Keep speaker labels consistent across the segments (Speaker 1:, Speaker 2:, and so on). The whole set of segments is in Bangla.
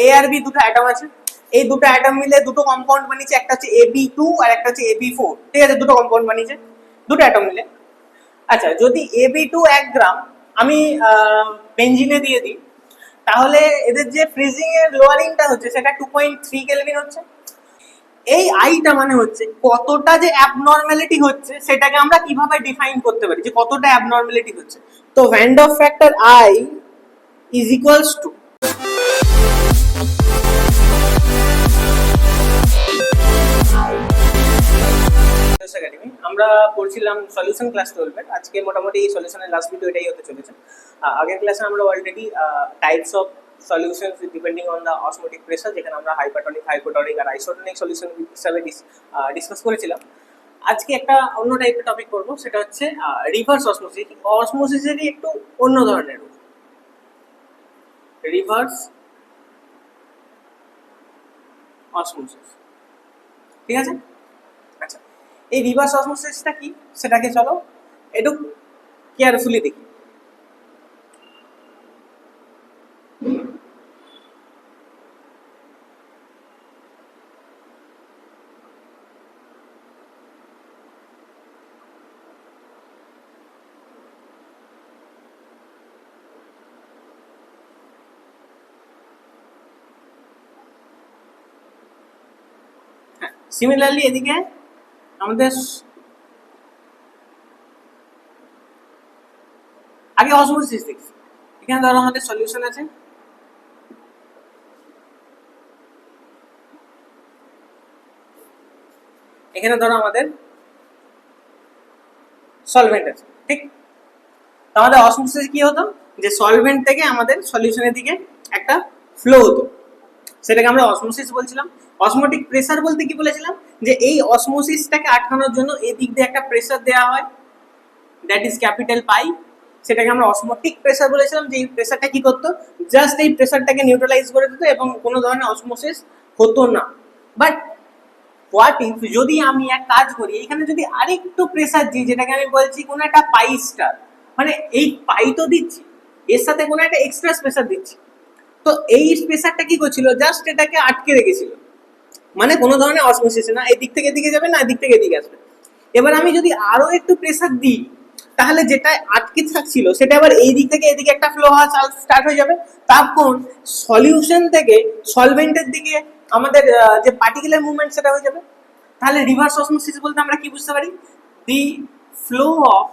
Speaker 1: এ আর বি দুটো অ্যাটম আছে, এই দুটো অ্যাটম মিলে দুটো কম্পাউন্ড বানিয়েছে, একটা হচ্ছে AB2 আর একটা হচ্ছে AB4, ঠিক আছে, দুটো কম্পাউন্ড বানিয়েছে দুটো অ্যাটম মিলে। আচ্ছা, যদি AB2 1 গ্রাম আমি বেনজিনে দিয়ে দিই, তাহলে এদের যে ফ্রিজিং এর লোয়ারিংটা হচ্ছে সেটা 2.3 কেলভিন হচ্ছে। এই আইটা মানে হচ্ছে কতটা যে অ্যাবনর্মালিটি হচ্ছে সেটাকে আমরা কিভাবে ডিফাইন করতে পারি যে কতটা অ্যাবনর্মালিটি হচ্ছে। তো van der factor I is equals two আমরা পড়ছিলাম সলিউশন ক্লাস 12 এর। আজকে মোটামুটি এই সলিউশনের লাস্ট ভিডিও এটাই হতে চলেছে। আগের ক্লাসে আমরা already types of solutions depending on the osmotic pressure, যেখানে আমরা হাইপারটনিক, হাইপোটনিক আর আইসোটনিক সলিউশন হিসাবে ডিসকাস করেছিলাম। আজকে একটা অন্য টাইপের টপিক করব, সেটা হচ্ছে রিভার্স অসমোসিস। অসমোসিসেরই একটু অন্য ধরনের রূপ, রিভার্স অসমোসিস, ঠিক আছে। আচ্ছা, এই রিভার্স অসমোসিসটা কি সেটাকে চলো একটু কেয়ারফুলি দেখি। সিমিলারলি এদিকে আমাদের আগে অসমোসিস দেখছি। এখানে ধরো আমাদের সলিউশন আছে, এখানে ধরো আমাদের সলভেন্ট আছে, ঠিক। আমাদের অসমোসিস কি হতো, যে সলভেন্ট থেকে আমাদের সলিউশনের দিকে একটা ফ্লো হতো, সেটাকে আমরা অসমোসিস বলছিলাম। অসমোটিক প্রেসার বলতে কি বলেছিলাম, যে এই অসমোসিসটাকে আটকানোর জন্য এই দিক দিয়ে একটা প্রেসার দেওয়া হয়, দ্যাট ইজ ক্যাপিটাল পাই। সেটাকে আমরা অসমোটিক প্রেসার বলেছিলাম, যে এই প্রেসারটা কি করতো, জাস্ট এই প্রেসারটাকে নিউট্রালাইজ করে দিত এবং কোনো ধরনের অসমোসিস হতো না। বাট হোয়াট ইফ যদি আমি এক কাজ করি, এখানে যদি আরেকটু প্রেসার দিই, যেটাকে আমি বলছি কোনো একটা পাই স্টার, মানে এই পাই তো দিচ্ছি, এর সাথে কোনো একটা এক্সট্রা প্রেসার দিচ্ছি, তো এই প্রেসারটা কি করছিল, জাস্ট এটাকে আটকে রেখেছিল, মানে কোনো ধরনের অসমোসিস না, এই দিক থেকে এদিকে যাবে না, এদিক থেকে এদিকে আসবে। এবার আমি যদি আরো একটু প্রেসার দিই, তাহলে যেটা আটকে থাকছিল সেটা আবার এই দিক থেকে এদিকে একটা ফ্লো হওয়া স্টার্ট হয়ে যাবে। তখন সলিউশন থেকে সলভেন্টের দিকে আমাদের যে পার্টিকুলার মুভমেন্ট সেটা হয়ে যাবে। তাহলে রিভার্স অসমোসিস বলতে আমরা কি বুঝতে পারি, the flow of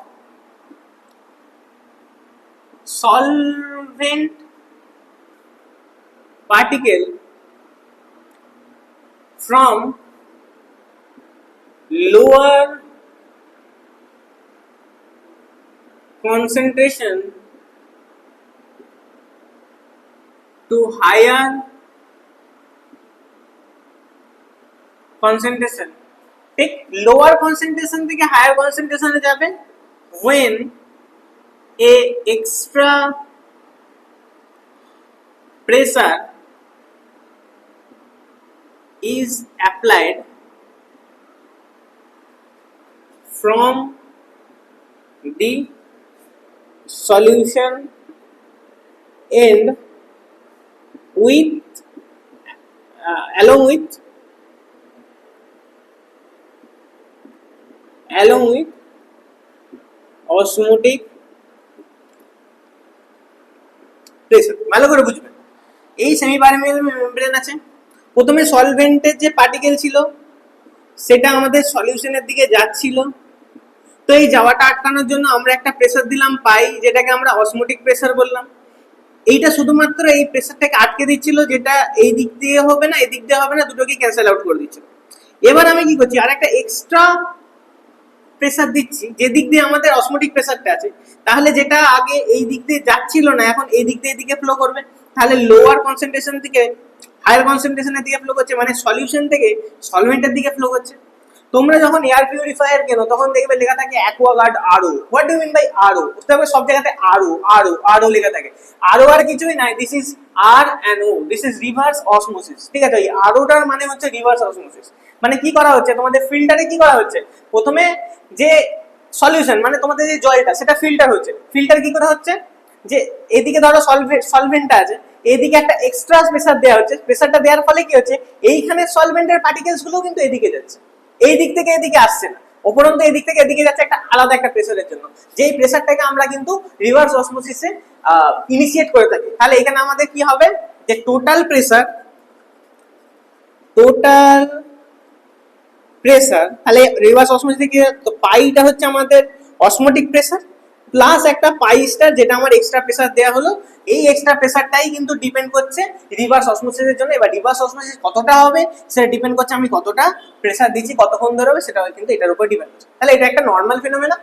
Speaker 1: solvent particle from lower concentration to higher concentration, ঠিক। lower concentration থেকে higher concentration এ যাবে when a extra pressure is applied from the solution end with along with osmotic pressure। ভালো করে বুঝবেন, এই সেমি পারমিয়াবল মেমব্রেন আছে, প্রথমে সলভেন্টের যে পার্টিকেল ছিল সেটা আমাদের সলিউশনের দিকে যাচ্ছিল, তো এই যাওয়াটা আটকানোর জন্য আমরা একটা প্রেসার দিলাম পাই, যেটাকে আমরা অসমোটিক প্রেসার বললাম। এইটা শুধুমাত্র এই প্রেসারটাকে আটকে দিচ্ছিল, যেটা এই দিক দিয়ে হবে না, এই দিক দিয়ে হবে না, দুটোকে ক্যান্সেল আউট করে দিচ্ছিল। এবার আমি কি করছি, আর একটা এক্সট্রা প্রেসার দিচ্ছি যে দিক দিয়ে আমাদের অসমোটিক প্রেসারটা আছে, তাহলে যেটা আগে এই দিক দিয়ে যাচ্ছিল না এখন এই দিক দিয়ে এদিকে ফ্লো করবে, তাহলে লোয়ার কনসেন্ট্রেশন থেকে হায়ার কনসেন্ট্রেশনের দিকে ফ্লো করছে, মানে সলিউশন থেকে সলভেন্টের দিকে ফ্লো করছে। তোমরা যখন এয়ার পিউরিফায়ার কেনো তখন দেখবে লেখা থাকে অ্যাকোয়াগার্ড আরও। হোয়াট ডু মিন বাই আরও? বুঝতে পারবে, সব জায়গাতে আরও আরও আরও লেখা থাকে। আরও আর কিছুই নাই, this is R and O, this is reverse osmosis, ঠিক আছে। এই আরওটার মানে হচ্ছে রিভার্স অসমোসিস। মানে কি করা হচ্ছে, তোমাদের ফিল্টারে কি করা হচ্ছে, প্রথমে যে সলিউশন মানে তোমাদের যে জলটা সেটা ফিল্টার হচ্ছে। ফিল্টার কি করে হচ্ছে, যে এদিকে ধরো সলভেন্টটা আছে, এদিকে একটা এক্সট্রা প্রেসার দেওয়া হচ্ছে, প্রেসারটা দেওয়ার ফলে কি হচ্ছে, এইখানে সলভেন্টের পার্টিকেলস গুলো কিন্তু এদিকে যাচ্ছে, এই দিক থেকে এদিকে আসছে না, উপরন্তু এদিক থেকে এদিকে যাচ্ছে একটা আলাদা একটা প্রেসারের জন্য, যেই প্রেসারটাকে আমরা কিন্তু রিভার্স অসমোসিসে ইনিশিয়েট করে থাকি। তাহলে এখানে আমাদের কি হবে, যে টোটাল প্রেসার তাহলে রিভার্স অসমোসিসে কি, তো পাইটা হচ্ছে আমাদের অসমোটিক প্রেসার প্লাস একটা পাই স্টার যেটা আমার এক্সট্রা প্রেসার দেওয়া হলো, এই এক্সট্রা প্রেসারটাই কিন্তু ডিপেন্ড করছে রিভার্স অসমোসিসের জন্য। এবার রিভার্স অসমোসিস কতটা হবে সেটা ডিপেন্ড করছে আমি কতটা প্রেসার দিচ্ছি, কতক্ষণ ধরে হবে, সেটা কিন্তু এটার উপর ডিপেন্ড করছে। তাহলে এটা একটা নর্মাল ফিনোমেনা,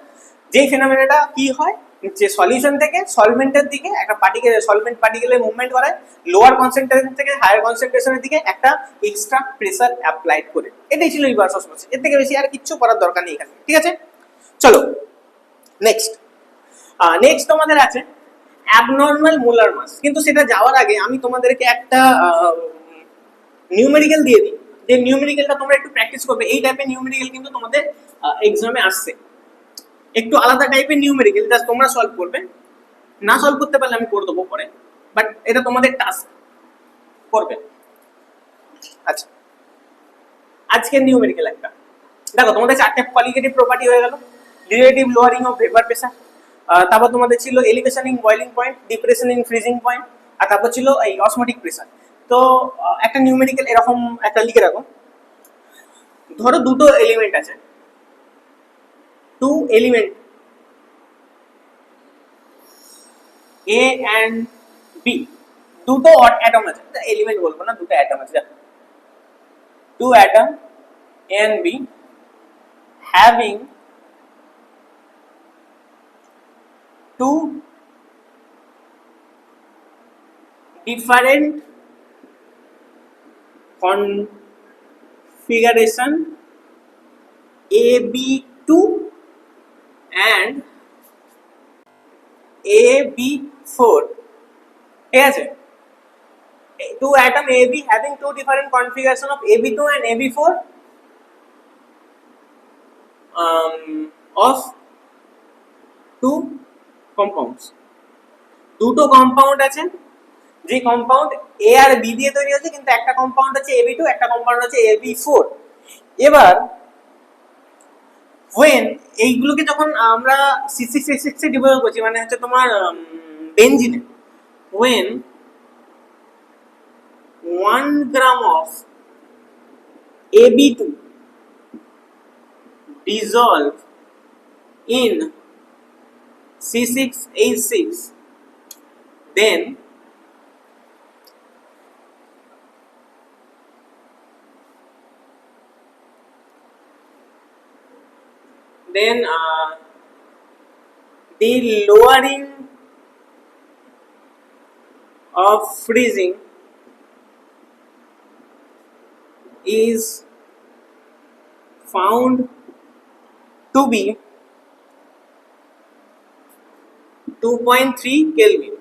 Speaker 1: যেই ফিনোমেনাটা কি হয়, যে সলিউশন থেকে সলভেন্টের দিকে একটা পার্টিকেল, সলভেন্ট পার্টিকেলের মুভমেন্ট করায় লোয়ার কনসেন্ট্রেশন থেকে হায়ার কনসেন্ট্রেশনের দিকে একটা এক্সট্রা প্রেসার অ্যাপ্লাইড করে। এটাই ছিল রিভার্স অসমোসিস, এর থেকে বেশি আর কিচ্ছু করার দরকার নেই এখানে, ঠিক আছে। চলো নেক্সট তোমাদের আছে অ্যাবনর্মাল মোলার মাস। কিন্তু সেটা যাওয়ার আগে আমি তোমাদেরকে একটা নিউমেরিক্যাল দিয়ে দিই, যে নিউমেরিক্যালটা তোমরা একটু প্র্যাকটিস করবে। এই টাইপের নিউমেরিক্যাল কিন্তু তোমাদের এক্সামে আসছে, একটু আলাদা টাইপের নিউমেরিক্যাল, জাস্ট তোমরা সলভ করবে, না সলভ করতে পারলে আমি করে দেবো পরে, বাট এটা তোমাদের টাস্ক করবে। আচ্ছা, আজকের নিউমেরিক্যাল একটা দেখো, তোমাদের 4টে কোয়ালিটেটিভ প্রপার্টি হয়ে গেল, relative lowering of vapour pressure, তারপর তোমাদের ছিল elevation in boiling point, depression in freezing point, আর তারপর ছিল এই অসমোটিক প্রেসার। তো একটা নিউমেরিক্যাল এরকম একটা লিখে রাখো, ধরো দুটো এলিমেন্ট আছে, two element A and B, দুটো অ্যাটম আছে, এলিমেন্ট বলবো না, দুটো অ্যাটম আছে, two atom A and B having two different configuration AB2 and AB4, ঠিক আছে। Two atom AB having two different configuration of AB2 and AB4 of two compounds, দুটো কম্পাউন্ড আছে, যে কম্পাউন্ড এ আর বি দিয়ে তৈরি হচ্ছে, কিন্তু একটা কম্পাউন্ড হচ্ছে AB2, একটা কম্পাউন্ড হচ্ছে AB4। এবার when এইগুলোকে যখন আমরা C6H6 এ ডিভাইড করছি, মানে হচ্ছে তোমার বেনজিনে, when 1 gram of AB2 dissolve in C6H6, then the lowering of freezing is found to be 2.3 kelvin.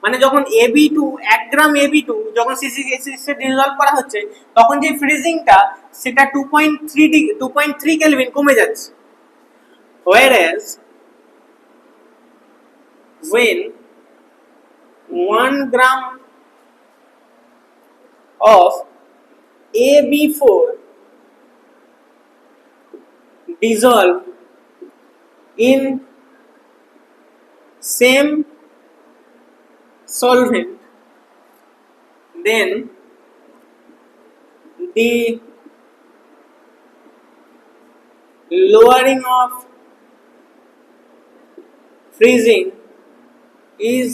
Speaker 1: মানে যখন AB2 1 গ্রাম AB2 যখন C6H6 এ ডিসলভ করা হচ্ছে, তখন যে ফ্রিজিংটা সেটা 2.3 কেলভিন কমে যাচ্ছে। whereas when 1 gram of AB4 dissolve in same solvent, then the lowering of freezing is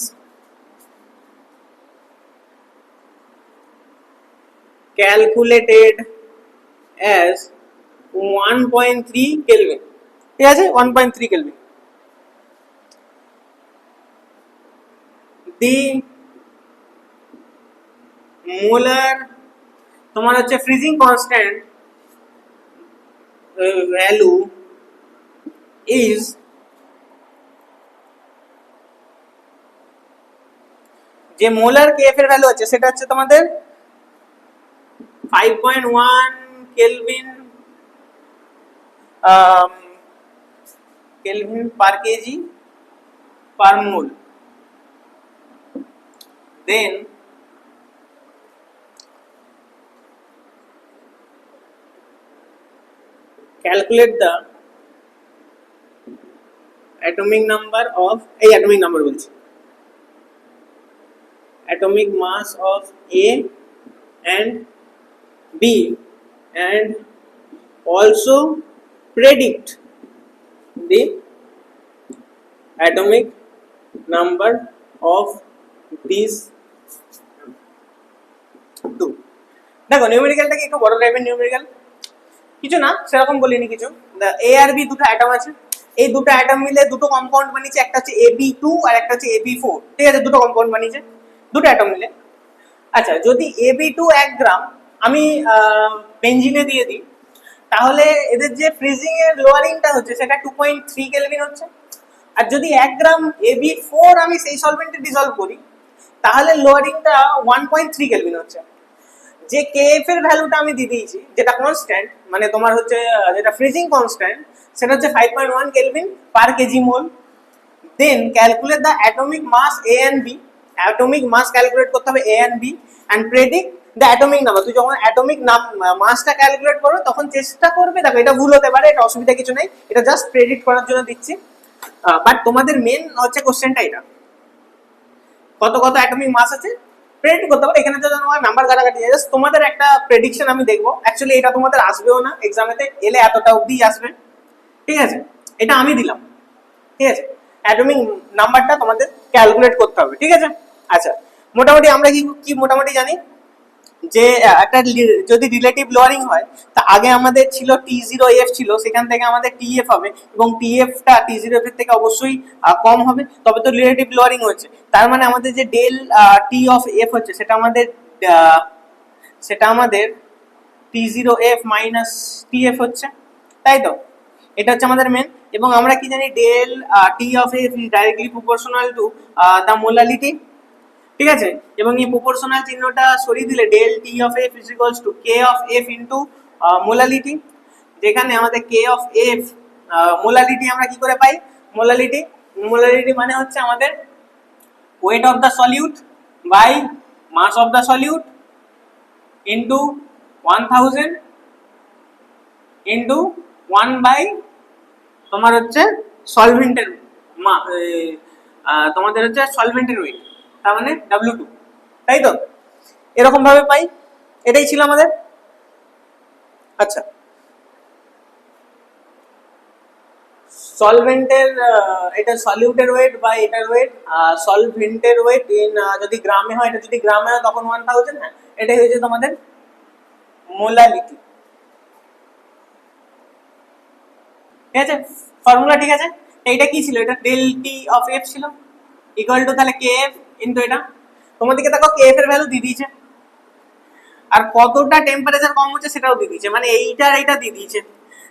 Speaker 1: calculated as 1.3 Kelvin, ঠিক আছে, 1.3 Kelvin। the molar তোমার হচ্ছে ফ্রিজিং কনস্ট্যান্ট ভ্যালু is যে মোলার কেএফ এর ভ্যালু আছে সেটা হচ্ছে তোমাদের 5.1 kelvin kelvin per KG per mole. then calculate the atomic number of atomic number বলছি atomic mass of A and B and also predict the atomic number of these two. দেখো নিউমেরিক্যালটাকে একটু বড় টাইপের নিউমেরিক্যাল, কিছু না সেরকম বলিনি কিছু। এ আর বি দুটো অ্যাটম আছে, এই দুটো অ্যাটম মিলে দুটো কম্পাউন্ড বানিয়েছে, একটা হচ্ছে AB2 আর একটা হচ্ছে AB4, ঠিক আছে, দুটো কম্পাউন্ড বানিয়েছে দুটো অ্যাটম মিলে। আচ্ছা, যদি AB2 1 গ্রাম আমি বেনজিনে দিয়ে দিই, তাহলে এদের যে ফ্রিজিং এর লোয়ারিংটা হচ্ছে সেটা 2.3 কেলভিন হচ্ছে। আর যদি 1 গ্রাম AB4 আমি সেই সলভেন্টে ডিসলভ করি, তাহলে লোয়ারিংটা 1.3 কেলভিন হচ্ছে। যে কেএফ এর ভ্যালুটা আমি দিয়ে দিয়েছি, যেটা কনস্ট্যান্ট, মানে তোমার হচ্ছে যেটা ফ্রিজিং কনস্ট্যান্ট, সেটা হচ্ছে 5.1 kelvin per KG mole. Then calculate the atomic mass A and B, atomic mass calculate করতে হবে A and B, and predict the atomic number. তুই যখন অ্যাটমিক মাসটা ক্যালকুলেট করবে তখন চেষ্টা করবে, দেখো এটা ভুল হতে পারে, এটা অসুবিধা কিছু নেই, এটা জাস্ট প্রেডিক্ট করার জন্য দিচ্ছি। বাট তোমাদের মেন হচ্ছে কোশ্চেনটা এটা, কত কত অ্যাটমিক মাস আছে প্রেডিক্ট করতে পারো। এখানে তো তোমার নাম্বার কাটাকাটি, জাস্ট তোমাদের একটা প্রেডিকশন আমি দেখবো। অ্যাকচুয়ালি এটা তোমাদের আসবেও না এক্সামেতে, এলে এতটা অবধি আসবে, ঠিক আছে, এটা আমি দিলাম, ঠিক আছে। অ্যাটমিক নাম্বারটা তোমাদের ক্যালকুলেট করতে হবে, ঠিক আছে। আচ্ছা, মোটামুটি আমরা কি মোটামুটি জানি যে একটা যদি রিলেটিভ লোয়ারিং হয়, তা আগে আমাদের ছিল T0F ছিল, সেখান থেকে আমাদের TF হবে, এবং TFটা T0F এর থেকে অবশ্যই কম হবে, তবে তো রিলেটিভ লোয়ারিং হচ্ছে। তার মানে আমাদের যে ডেল টি অফ এফ হচ্ছে সেটা আমাদের T0F মাইনাস TF হচ্ছে, তাই তো। এটা হচ্ছে আমাদের মেন। এবং আমরা কি জানি, del T of F is directly proportional to the molality, ঠিক আছে। এবং এই প্রপোর্শনাল চিহ্নটা সরিয়ে দিলে del T of F is equals to K of F into molality, যেখানে আমাদের কে অফ এফ মোলালিটি আমরা কি করে পাই, মোলালিটি মানে হচ্ছে আমাদের weight of the solute by mass of the solute into 1000 into 1 by তোমার হচ্ছে সলভেন্টের তোমাদের হচ্ছে সলভেন্টের ওয়েট, তার মানে W2, তাই তো। এরকম ভাবে পাই, এটাই ছিল আমাদের। আচ্ছা, সলভেন্টের এটা সলিউটের ওয়েট বা এটার ওয়েট, সলভেন্টের ওয়েট ইন যদি গ্রামে হয়, এটা যদি গ্রামে হয় তখন 1000, হ্যাঁ, এটাই হয়েছে তোমাদের মোলালিটি, ঠিক আছে, ফর্মুলা, ঠিক আছে। এইটা কি ছিল, এটা ডেল টি অফ এফ ছিল ইকুয়াল টু তাহলে কে এফ ইনটু এটা, তোমাদেরকে দেখো কে এফ এর ভ্যালু দিয়ে দিয়েছে, আর কতটা টেম্পারেচার কম হচ্ছে সেটাও দিয়ে দিয়েছে, মানে এইটা দিয়ে দিয়েছে।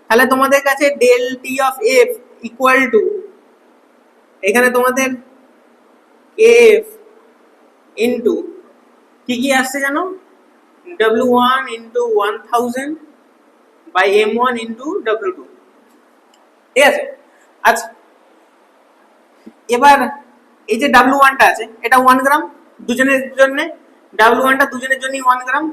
Speaker 1: তাহলে তোমাদের কাছে del T of F equal to, এখানে তোমাদের এফ ইনটু কি আসছে জানো, W1 into 1000 by M1 into W2, ঠিক আছে। আচ্ছা, এবার এই যে W1টা আছে, এটা 1 গ্রাম দুজনের জন্য, W1টা দুজনের জন্যই 1 গ্রাম।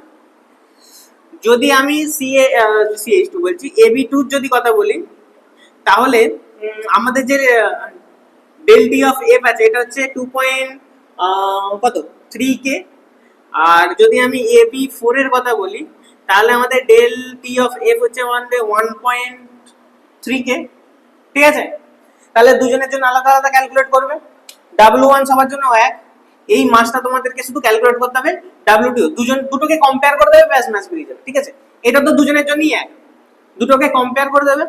Speaker 1: যদি আমি CH2 বলছি, AB2 যদি কথা বলি, তাহলে আমাদের যে ডেল টি অফ এফ আছে এটা হচ্ছে 2.3K, আর যদি আমি AB4 এর কথা বলি, তাহলে আমাদের ডেল টি অফ এফ হচ্ছে 1.3K, ঠিক আছে। তাহলে দুজনের জন্য আলাদা আলাদা ক্যালকুলেট করবে, W1 সবার জন্য 1, এই মাসটা তোমাদেরকে শুধু ক্যালকুলেট করতে হবে, W2 দুটোকে কম্পেয়ার করে দেবে, ব্যাস ম্যাচ বেরিয়ে যাবে, ঠিক আছে। এটা তো দুজনের জন্যই 1, দুটোকে কম্পেয়ার করে দেবে,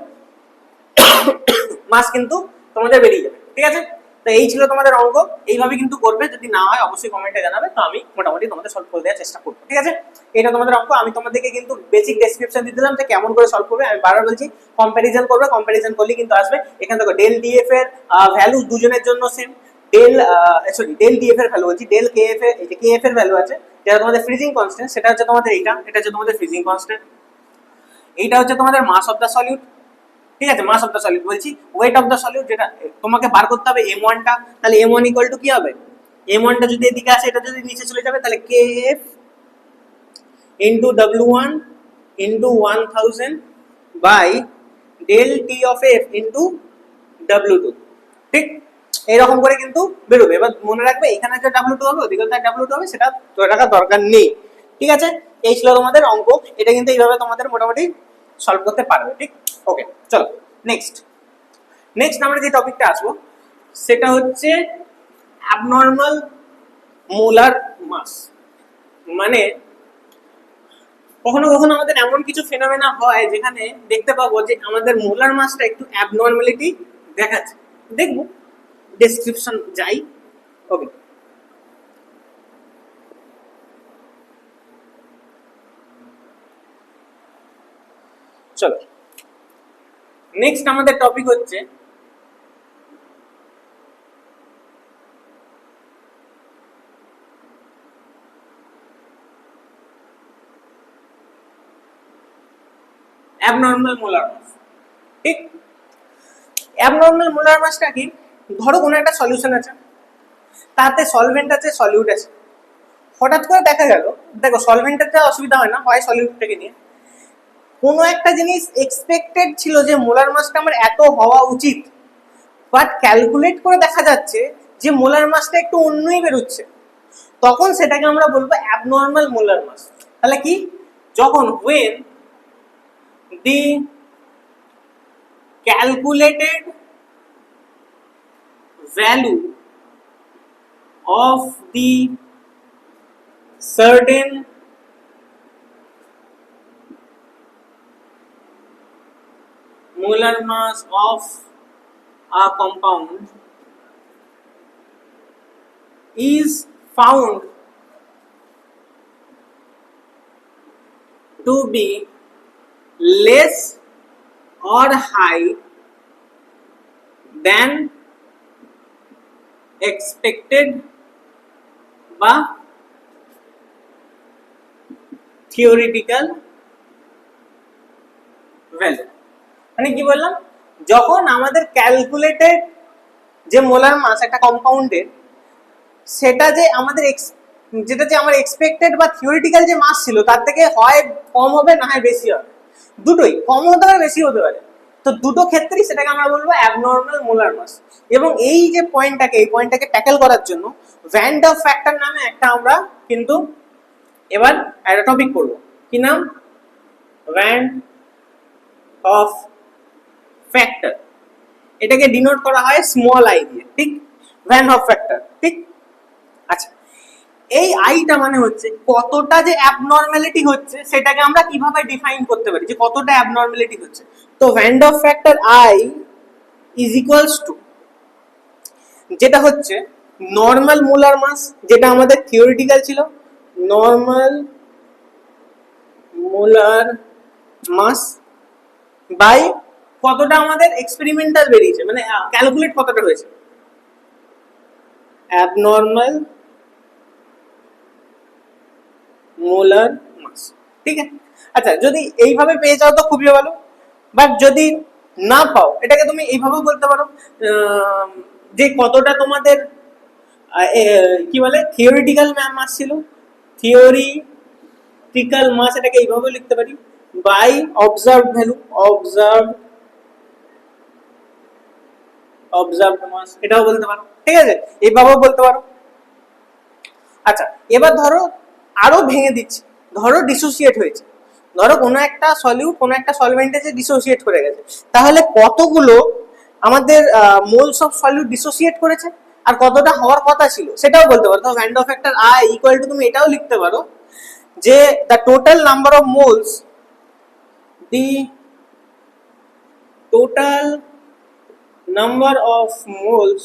Speaker 1: মাস কিন্তু তোমাদের বেরিয়ে যাবে, ঠিক আছে। তো এই ছিল তোমাদের অঙ্ক, এইভাবে কিন্তু করবে, যদি না হয় অবশ্যই কমেন্টে জানাবে, তো আমি মোটামুটি তোমাদের সলভ করে দেওয়ার চেষ্টা করবো, ঠিক আছে। এটা তোমাদের অঙ্ক, আমি তোমাদেরকে কিন্তু বেসিক ডেসক্রিপশন দিয়ে দিলাম যে কেমন করে সলভ করবে। আমি বারবার বলছি কম্প্যারিজন করবে, কম্প্যারিজন করলে কিন্তু আসবে। এখান থেকে ডেল ডিএফ এর ভ্যালু দুজনের জন্য সেম, ডেল ডিএফ এর ভ্যালু বলছি, ডেল কেএফ এর, এই যে কেএফ এর ভ্যালু আছে, যেটা তোমাদের ফ্রিজিং কনস্ট্যান্ট, সেটা হচ্ছে তোমাদের এটা হচ্ছে তোমাদের ফ্রিজিং কনস্ট্যান্ট, এইটা হচ্ছে তোমাদের মাস অফ দ্য সলিউট, ঠিক আছে। মাস অফ দ্য সলিউট বলছি, ওয়েট অফ দ্য সলিউট যেটা তোমাকে বার করতে হবে M1টা, তাহলে M1 ইকুয়াল টু কি হবে, m1 টা যদি এদিকে আসে, এটা যদি নিচে চলে যাবে, তাহলে kf into w1 into 1000 by del t of f into w2, ঠিক এরকম করে কিন্তু বেরোবে। এবার মনে রাখবে এখানে যে w2 হবে ওদিকে তার w2 হবে, সেটা ধরে রাখার দরকার নেই, ঠিক আছে। এই ছিল তোমাদের অঙ্ক, এটা কিন্তু এইভাবে তোমাদের মোটামুটি সলভ করতে পারবে, ঠিক। ওকে, চলো নেক্সট আমরা যে টপিকটা আসবো সেটা হচ্ছে অ্যাবনর্মাল মোলার মাস। মানে কখনো কখনো আমাদের এমন কিছু ফেনোমেনা হয় যেখানে দেখতে পাবো যে আমাদের মোলার মাসটা একটু অ্যাবনর্মালিটি দেখাচ্ছে, দেখবো ডেসক্রিপশন যাই। ওকে, চলো নেক্সট আমাদের টপিক হচ্ছে অ্যাবনর্মাল মোলার মাস, ঠিক। অ্যাবনর্মাল মোলার মাসটা কি? ধরো কোনো একটা সলিউশন আছে, তাতে সলভেন্ট আছে, সলিউট আছে। হঠাৎ করে দেখা গেল, দেখো সলভেন্টের অসুবিধা হয় না, হয় সলিউটটাকে নিয়ে কোনো একটা জিনিস এক্সপেক্টেড ছিল যে মোলার মাসটা আমার এত হওয়া উচিত, বাট ক্যালকুলেট করে দেখা যাচ্ছে যে মোলার মাসটা একটু অন্যই বেরোচ্ছে, তখন সেটাকে আমরা বলবো অ্যাবনর্মাল মোলার মাস। তাহলে কি? যখন when the calculated value of the certain molar mass of a compound is found to be less or high than expected বা theoretical value। মানে কি বললাম, যখন আমাদের ক্যালকুলেটেড যে মোলার মাস একটা কম্পাউন্ডের, সেটা যে আমাদের যেটা যে আমার এক্সপেক্টেড বা থিওরিটিক্যাল যে মাস ছিল তার থেকে হয় কম হবে না হয় বেশি হবে, দুটোই কম হতে পারে বেশি হতে পারে, তো দুটো ক্ষেত্রেই সেটাকে আমরা বলবো অ্যাবনর্মাল মোলার মাস। এবং এই যে পয়েন্টটাকে ট্যাকেল করার জন্য ভ্যান ডার ফ্যাক্টর নামে একটা আমরা কিন্তু এবার একটা টপিক পড়বো, কি নাম? Van of factor. এটাকে ডিনোট করা হয় স্মল আই দিয়ে, ঠিক। ভ্যান অফ ফ্যাক্টর, ঠিক। আচ্ছা, এই আইটা মানে হচ্ছে কতটা যে অ্যাবনর্মালিটি হচ্ছে সেটাকে আমরা কিভাবে ডিফাইন করতে পারি যে কতটা অ্যাবনর্মালিটি হচ্ছে। তো van der factor I is equals two, যেটা হচ্ছে নর্মাল মোলার মাস, যেটা আমাদের থিওরিটিক্যাল ছিল, নর্মাল মোলার মাস বাই কতটা আমাদের এক্সপেরিমেন্টাল বেরিয়েছে, মানে ক্যালকুলেট কতটা হয়েছে, অ্যাবনর্মাল মোলার মাস, ঠিক আছে। আচ্ছা, যদি এইভাবে পেয়ে যাও তো খুবই ভালো, বাট যদি না পাও এটাকে তুমি এইভাবেও বলতে পারো যে কতটা তোমাদের কি বলে থিওরিটিক্যাল মাস ছিল, থিওরিটিক্যাল মাস, এটাকে এইভাবে লিখতে পারি বাই অবজার্ভড ভ্যালু, অবজার্ভড মাস, এটাও বলতে পারো, ঠিক আছে, এইভাবেও বলতে পারো। আচ্ছা, এবার ধরো আরো ভেঙে দিচ্ছি, ধরো ডিসোসিয়েট হয়েছে, ধরো কোনো একটা সলিউট কোনো একটা সলভেন্টে যে ডিসোসিয়েট করে গেছে, তাহলে কতগুলো আমাদের মোলস অফ সলিউট ডিসোসিয়েট করেছে আর কতটা হওয়ার কথা ছিল সেটাও বলতে পারো। তো van der factor I equal to তুমি এটাও লিখতে পারো যে the total number of moles, the total number of moles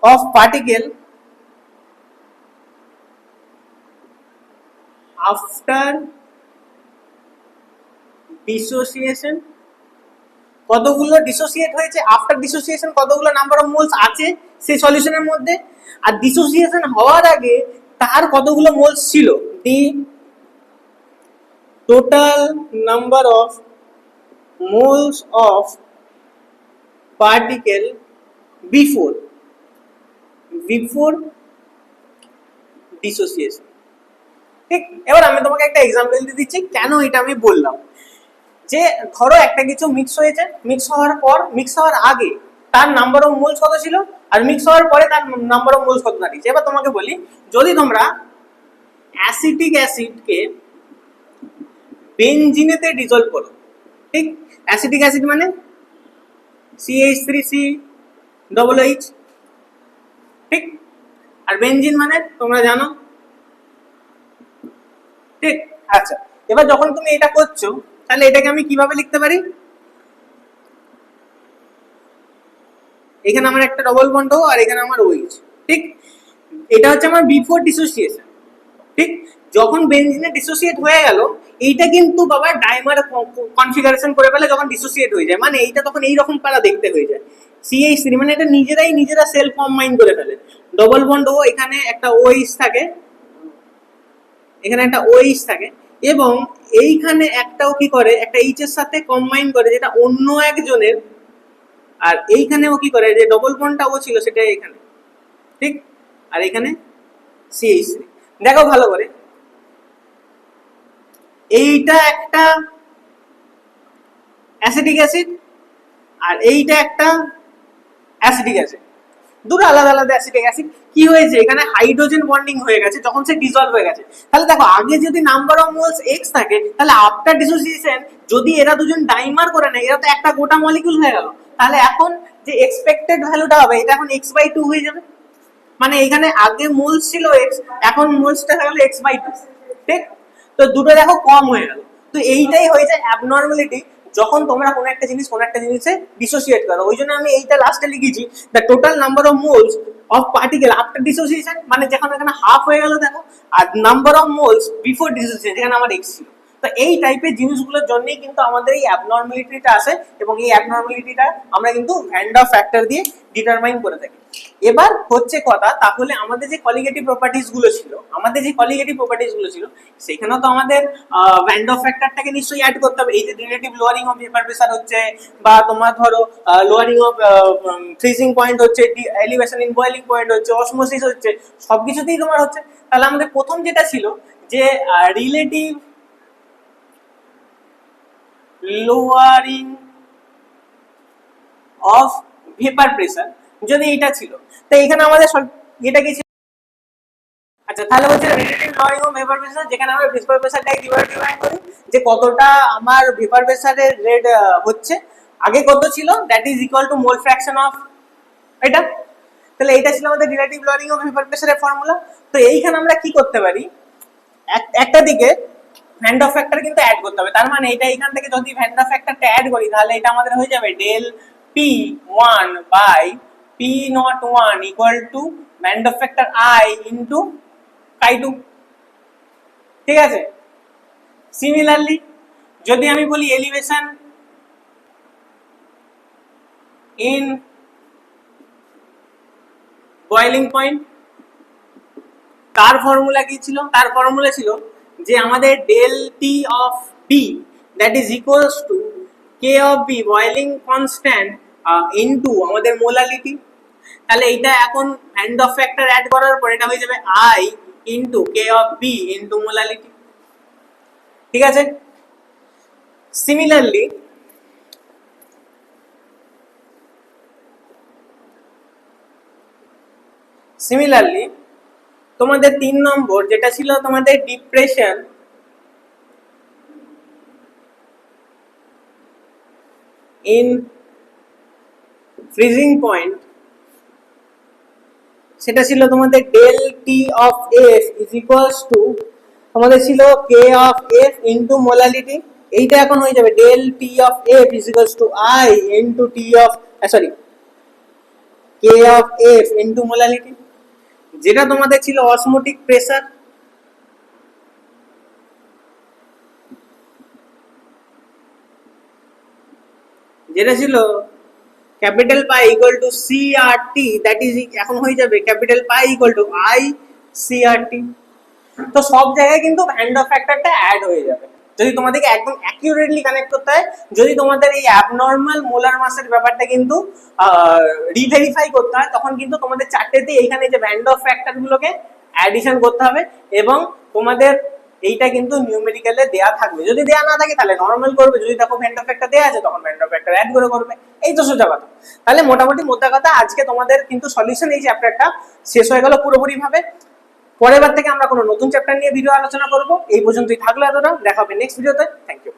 Speaker 1: of particle after dissociation, কতগুলো ডিসোসিয়েট হয়েছে, আফটার ডিসোসিয়েশন কতগুলো নাম্বার অফ মোলস আছে সেই সলিউশনের মধ্যে, আর ডিসোসিয়েশন হওয়ার আগে তার কতগুলো মোলস ছিল, দি total number of moles of particle before before dissociation. ঠিক, এবার আমি তোমাকে একটা এক্সাম্পল দিয়ে দিচ্ছি কেন এটা আমি বললাম। যে ধরো একটা কিছু মিক্স হয়েছে, মিক্স হওয়ার আগে তার নাম্বার অফ মোলস কত ছিল, আর মিক্স হওয়ার পরে তার নাম্বার অফ মোলস কত দাঁড়িয়েছে। এবার তোমাকে বলি, যদি তোমরা অ্যাসিটিক অ্যাসিডকে বেনজিনেতে ডিজলভ করো, ঠিক, অ্যাসিটিক অ্যাসিড মানে CH3COOH, ঠিক, আর বেনজিন মানে তোমরা জানো, ঠিক। আচ্ছা, এবার যখন তুমি এটা করছো তাহলে এটাকে আমি কিভাবে লিখতে পারি, এখানে আমার একটা ডবল বন্ড ও আর এখানে আমার OH, ঠিক। এটা হচ্ছে আমার বিফোর ডিসোসিয়েশন, ঠিক। যখন বেনজিনে ডিসোসিয়েট হয়ে গেল, এইটা কিন্তু বাবা ডাইমার কনফিগারেশন করে ফেলে যখন ডিসোসিয়েট হয়ে যায়, মানে এইটা তখন এইরকম পারা দেখতে হয়ে যায় CH3, মানে এটা নিজেরা সেলফ কম্বাইন করে ফেলে। ডবল বন্ড ও এখানে একটা OH থাকে, এখানে একটা OH থাকে, এবং এইখানে একটাও কি করে, একটা H এর সাথে কম্বাইন করে যেটা অন্য একজনের, আর এইখানেও কি করে, যে ডবল বন্ডটা ও ছিল সেটা এখানে, ঠিক, আর এখানে CH3। দেখো ভালো করে, এইটা একটা অ্যাসিটিক অ্যাসিড আর এইটা একটা অ্যাসিটিক অ্যাসিড, দুটো আলাদা আলাদা অ্যাসিটিক অ্যাসিড। কি হয়েছে, এখানে হাইড্রোজেন বন্ডিং হয়ে গেছে যখন সে ডিজলভ হয়ে গেছে। তাহলে দেখো, আগে যদি নাম্বার অফ মোলস x থাকে, তাহলে আফটার ডিসোসিয়েশন যদি এরা দুজন ডাইমার করে নেয়, এরা তো একটা গোটা মলিকিউল হয়ে গেল। তাহলে এখন যে এক্সপেক্টেড ভ্যালুটা হবে, এটা এখন x/2 হয়ে যাবে। মানে এখানে আগে মোলস ছিল x, এখন মোলসটা হয়ে গেল x/2, ঠিক। তো দুটো দেখো কম হয়ে গেল। তো এইটাই হয়ে যায় অ্যাবনর্মালিটি যখন তোমরা কোনো একটা জিনিসে ডিসোসিয়েট করো। ওই জন্য আমি এইটা লাস্টে লিখেছি, the total number of moles of particle after dissociation, মানে যখন এখানে হাফ হয়ে গেল দেখো, আর number of moles before dissociation যেখানে আমার x ছিল। তো এই টাইপের জিনিসগুলোর জন্যই কিন্তু আমাদের এই অ্যাবনর্মালিটিটা আসে, এবং এই অ্যাবনর্মালিটিটা আমরা কিন্তু ভ্যান ডার ফ্যাক্টর দিয়ে ডিটারমাইন করে থাকি। এবার হচ্ছে কথা, তাহলে আমাদের যে কলিগেটিভ প্রপার্টিজ গুলো ছিল, সেখানেও তো আমাদের ভ্যান ডার ফ্যাক্টরটাকে নিশ্চয়ই অ্যাড করতে হবে। এই যে relative lowering of vapour pressure হচ্ছে, বা তোমার ধরো লোয়ারিং অফ ফ্রিজিং পয়েন্ট হচ্ছে, এলিভেশন ইন বয়েলিং পয়েন্ট হচ্ছে, অসমোসিস হচ্ছে, সবকিছুতেই তোমার হচ্ছে। তাহলে আমাদের প্রথম যেটা ছিল যে relative lowering of vapour pressure, যদি এটা ছিল, তো এখানে আমাদের এটা কি ছিল, আচ্ছা তাহলে হচ্ছে relative lowering of vapour pressure, যেখানে আমরা ভেপার প্রেসারটাকে ডিফাইন করি যে কতটা আমার ভেপার প্রেসারের রেট হচ্ছে, আগে কত ছিল, that is equal to mole fraction of এটা। তাহলে এইটা ছিল আমাদের রিলেটিভ লোয়ারিং অফ ভেপার প্রেসারের ফর্মুলা। তো এইখানে আমরা কি করতে পারি, একটা দিকে ভ্যান ডার ফ্যাক্টর কিন্তু অ্যাড করতে হবে। তার মানে এটা এখান থেকে যদি ভ্যান ডার ফ্যাক্টরটা অ্যাড করি, তাহলে এটা আমাদের হয়ে যাবে del P1 by P01 equal to van der factor I into chi2, ঠিক আছে। সিমিলারলি যদি আমি বলি এলিভেশন ইন বয়েলিং পয়েন্ট, তার ফর্মুলা কি ছিল, তার ফর্মুলা ছিল যে আমাদের del T of B that is equals to K of B boiling constant into আমাদের মোলালিটি। তাহলে এইটা এখন ভ্যান ডার ফ্যাক্টর অ্যাড করার পর এটা হয়ে যাবে I into K of B into molality, ঠিক আছে। সিমিলারলি তোমাদের 3 নম্বর যেটা ছিল তোমাদের ডিপ্রেশন ইন ফ্রিজিং পয়েন্ট, সেটা ছিল তোমাদের del T of F is equals to তোমাদের ছিল K of F into molality. এইটা এখন হয়ে যাবে del T of F is equals to I into T of K of F into molality. যেটা তোমাদের ছিল অসমোটিক প্রেসার, যেটা ছিল capital pi equal to CRT, that is এখন হয়ে যাবে capital pi equal to I CRT। তো সব জায়গায় কিন্তু ভ্যান ডার ফ্যাক্টরটা অ্যাড হয়ে যাবে। যদি তোমাদেরকে একদম অ্যাকিউরেটলি কানেক্ট করতে হয়, যদি তোমাদের এই অ্যাবনর্মাল মোলার মাসের ব্যাপারটা কিন্তু রিভেরিফাই করতে হয়, তখন কিন্তু তোমাদের চারটেতে এইখানে যে ভ্যান ডার ফ্যাক্টর গুলোকে অ্যাডিশন করতে হবে এবং তোমাদের এইটা কিন্তু নিউমেরিক্যালে দেয়া থাকবে। যদি দেয়া না থাকে তাহলে নরমাল করবে, যদি দেখো ভ্যান ডার ফ্যাক্টর দেয়া আছে তখন ভ্যান ডার ফ্যাক্টর অ্যাড করে করবে। এই তো সোজা কথা। তাহলে মোটামুটি মোদ্দা কথা আজকে তোমাদের কিন্তু সলিউশন এই চ্যাপ্টারটা শেষ হয়ে গেল পুরোপুরি ভাবে। পরের বার থেকে আমরা কোনো নতুন চ্যাপ্টার নিয়ে ভিডিও আলোচনা করব। এই পর্যন্তই থাকলো এতটা, দেখা হবে নেক্সট ভিডিওতে। Thank you.